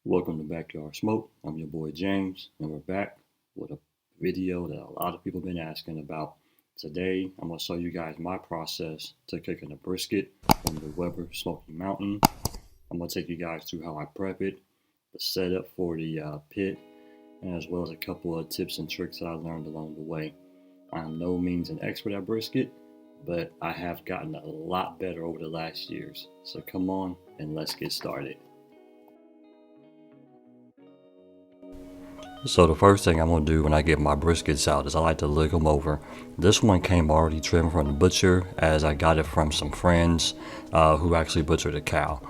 Welcome to Backyard Smoke. I'm your boy James, and we're back with a video that a lot of people have been asking about. Today, I'm going to show you guys my process to cooking a brisket from the Weber Smokey Mountain. I'm going to take you guys through how I prep it, the setup for the pit, and as well as a couple of tips and tricks that I learned along the way. I'm no means an expert at brisket, but I have gotten a lot better over the last years. So come on and let's get started. So the first thing I'm going to do when I get my briskets out is I like to look them over. This one came already trimmed from the butcher, as I got it from some friends who actually butchered a cow.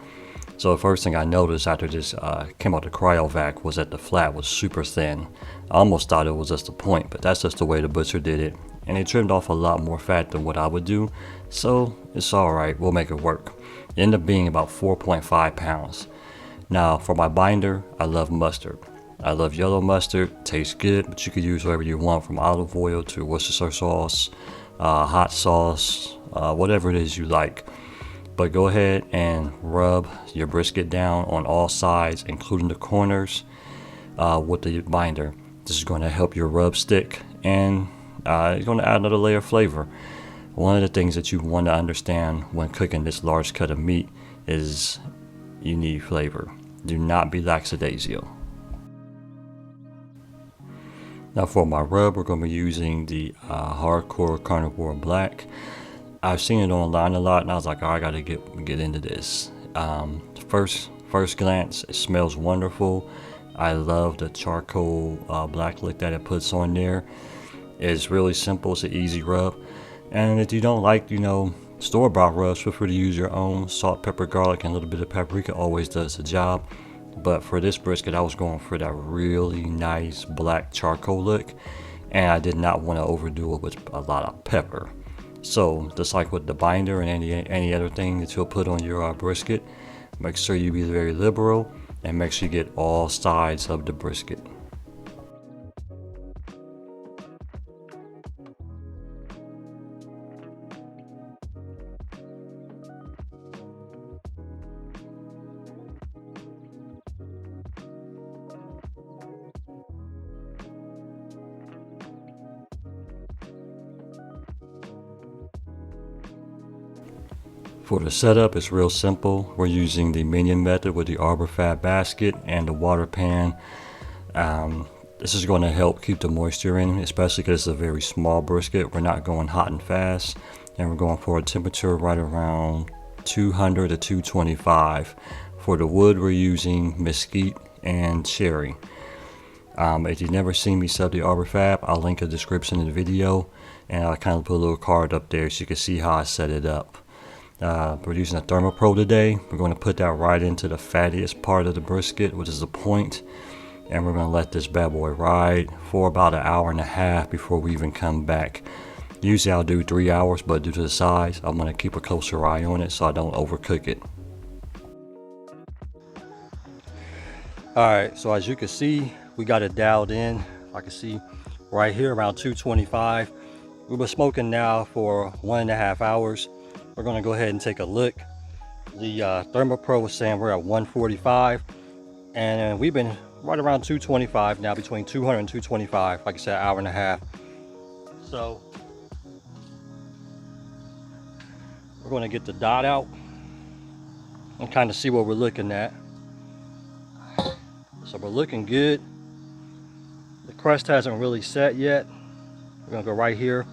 So the first thing I noticed after this came out the cryovac was that the flat was super thin. I almost thought it was just a point, but that's just the way the butcher did it. And it trimmed off a lot more fat than what I would do, so it's alright, we'll make it work. It ended up being about 4.5 pounds. Now for my binder, I love mustard. I love yellow mustard, tastes good, but you could use whatever you want, from olive oil to Worcestershire sauce, hot sauce, whatever it is you like. But go ahead and rub your brisket down on all sides, including the corners, with the binder. This is going to help your rub stick, and it's going to add another layer of flavor. One of the things that you want to understand when cooking this large cut of meat is you need flavor. Do not be lackadaisical. Now for my rub, we're going to be using the Hardcore Carnivore Black. I've seen it online a lot, and I was like, oh, I got to get into this. First glance, it smells wonderful. I love the charcoal black look that it puts on there. It's really simple. It's an easy rub. And if you don't like, store-bought rubs, feel free to use your own. Salt, pepper, garlic, and a little bit of paprika always does the job. But for this brisket, I was going for that really nice black charcoal look, and I did not want to overdo it with a lot of pepper. So just like with the binder and any other thing that you'll put on your brisket, make sure you be very liberal and make sure you get all sides of the brisket. For the setup, it's real simple. We're using the minion method with the arbor fat basket and the water pan. This is going to help keep the moisture in, especially because it's a very small brisket. We're not going hot and fast, and we're going for a temperature right around 200 to 225. For the wood, we're using mesquite and cherry. If you've never seen me set the arbor fat, I'll link a description in the video, and I'll kind of put a little card up there so you can see how I set it up. We're using a ThermoPro today. We're going to put that right into the fattiest part of the brisket, which is the point, and we're going to let this bad boy ride for about an hour and a half before we even come back. Usually I'll do 3 hours, but due to the size, I'm going to keep a closer eye on it so I don't overcook it. Alright, so as you can see, we got it dialed in. I can see right here around 225. We've been smoking now for 1.5 hours. We're going to go ahead and take a look. The ThermoPro was saying we're at 145, and we've been right around 225 now, between 200 and 225, like I said, hour and a half. So we're going to get the dot out and kind of see what we're looking at. So we're looking good. The crust hasn't really set yet. We're going to go right here,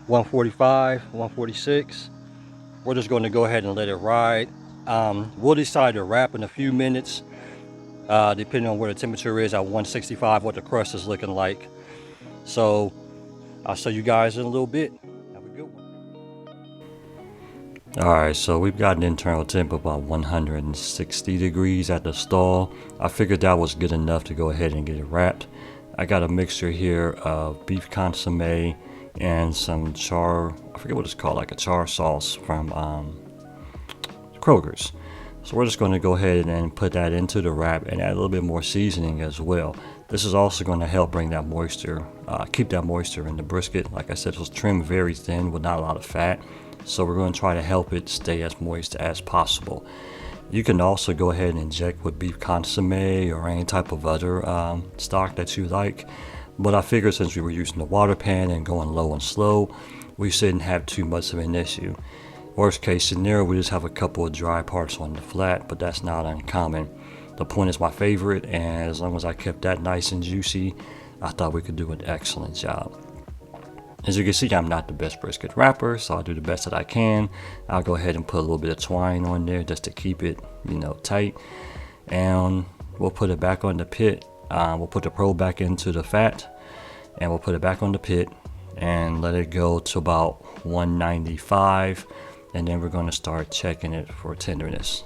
145, 146. We're just going to go ahead and let it ride. We'll decide to wrap in a few minutes, depending on where the temperature is at 165, what the crust is looking like. So I'll show you guys in a little bit. Have a good one. Alright, so we've got an internal temp of about 160 degrees at the stall. I figured that was good enough to go ahead and get it wrapped. I got a mixture here of beef consomme and some char, I forget what it's called, like a char sauce from Kroger's. So we're just going to go ahead and put that into the wrap and add a little bit more seasoning as well. This is also going to help bring that moisture, keep that moisture in the brisket. Like I said, it was trimmed very thin with not a lot of fat. So we're going to try to help it stay as moist as possible. You can also go ahead and inject with beef consomme or any type of other stock that you like. But I figured since we were using the water pan and going low and slow, we shouldn't have too much of an issue. Worst case scenario, we just have a couple of dry parts on the flat, but that's not uncommon. The point is my favorite, and as long as I kept that nice and juicy, I thought we could do an excellent job. As you can see, I'm not the best brisket wrapper, so I'll do the best that I can. I'll go ahead and put a little bit of twine on there just to keep it, tight. And we'll put it back on the pit. We'll put the probe back into the fat, and we'll put it back on the pit and let it go to about 195, and then we're going to start checking it for tenderness.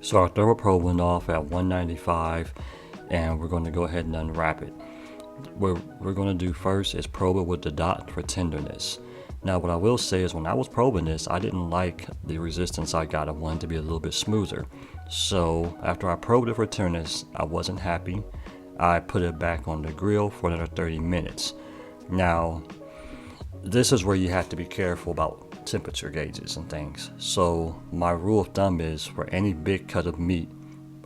So our thermal probe went off at 195, and we're going to go ahead and unwrap it. What we're going to do first is probe it with the dot for tenderness. Now what I will say is when I was probing this, I didn't like the resistance I got. I wanted it to be a little bit smoother. So after I probed it for tenderness, I wasn't happy. I put it back on the grill for another 30 minutes. Now this is where you have to be careful about temperature gauges and things. So my rule of thumb is for any big cut of meat,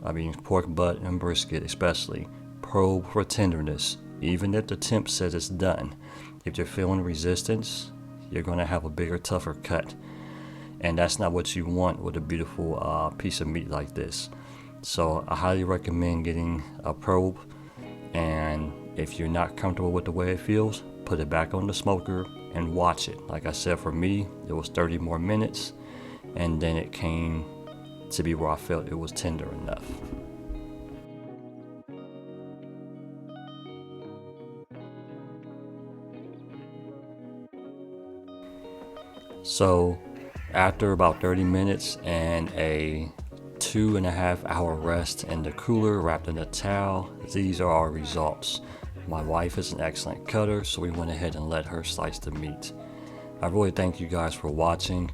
I mean pork butt and brisket especially, probe for tenderness. Even if the temp says it's done, if you're feeling resistance, you're going to have a bigger, tougher cut, and that's not what you want with a beautiful piece of meat like this. So I highly recommend getting a probe, and if you're not comfortable with the way it feels, put it back on the smoker and watch it. Like I said, for me, it was 30 more minutes, and then it came to be where I felt it was tender enough. So after about 30 minutes and a 2.5 hour rest in the cooler wrapped in a towel, these are our results. My wife is an excellent cutter, so we went ahead and let her slice the meat. I really thank you guys for watching,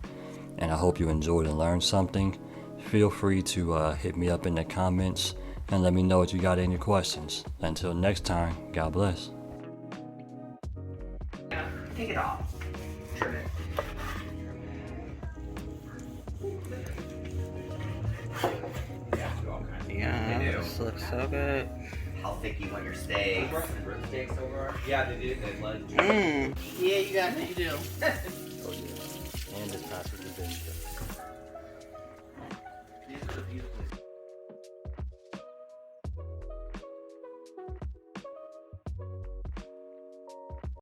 and I hope you enjoyed and learned something. Feel free to hit me up in the comments and let me know if you got any questions. Until next time, God bless. Take it off. Trim it. Yeah, this looks so good. How thick you want your steak? Steaks over. Yeah, they do. They like. Yeah, you got it. You do. Oh yeah, and this passes the bench.